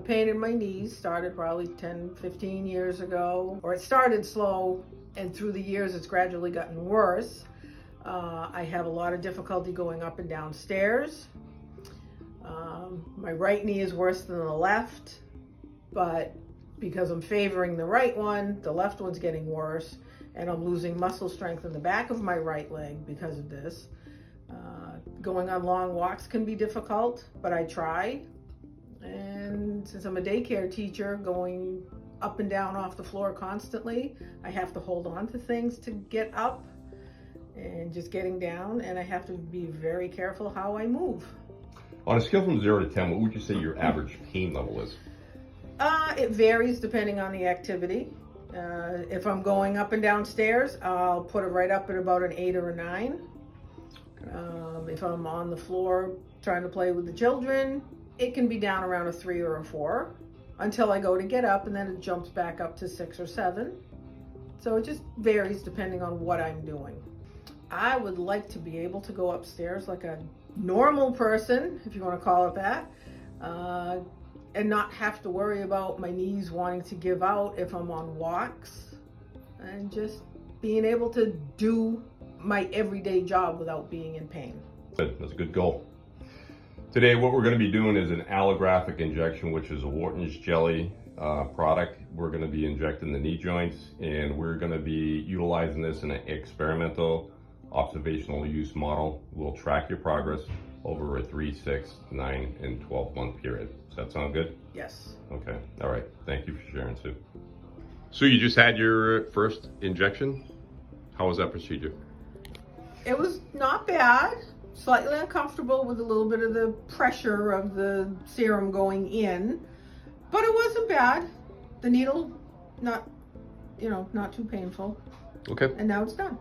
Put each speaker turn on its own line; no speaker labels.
pain in my knees started probably 10, 15 years ago, or it started slow, and through the years it's gradually gotten worse. I have a lot of difficulty going up and down stairs. My right knee is worse than the left, but because I'm favoring the right one, the left one's getting worse, and I'm losing muscle strength in the back of my right leg because of this. Going on long walks can be difficult, but I try. And since I'm a daycare teacher, going up and down off the floor constantly, I have to hold on to things to get up and just getting down, and I have to be very careful how I move.
On a scale from 0 to 10, what would you say your average pain level is?
It varies depending on the activity. If I'm going up and down stairs, I'll put it right up at about an 8 or a 9. If I'm on the floor trying to play with the children, it can be down around a 3 or a 4 until I go to get up, and then it jumps back up to 6 or 7. So it just varies depending on what I'm doing. I would like to be able to go upstairs like a normal person, if you want to call it that, and not have to worry about my knees wanting to give out if I'm on walks, and just being able to do my everyday job without being in pain.
Good. That's a good goal. Today, what we're going to be doing is an allographic injection, which is a Wharton's jelly product. We're going to be injecting the knee joints, and we're going to be utilizing this in an experimental observational use model. We'll track your progress over a 3, 6, 9, and 12-month period. Does that sound good?
Yes.
Okay. All right. Thank you for sharing, Sue. Sue, you just had your first injection. How was that procedure?
It was not bad. Slightly uncomfortable with a little bit of the pressure of the serum going in, but it wasn't bad. The needle, not too painful.
Okay.
And now it's done.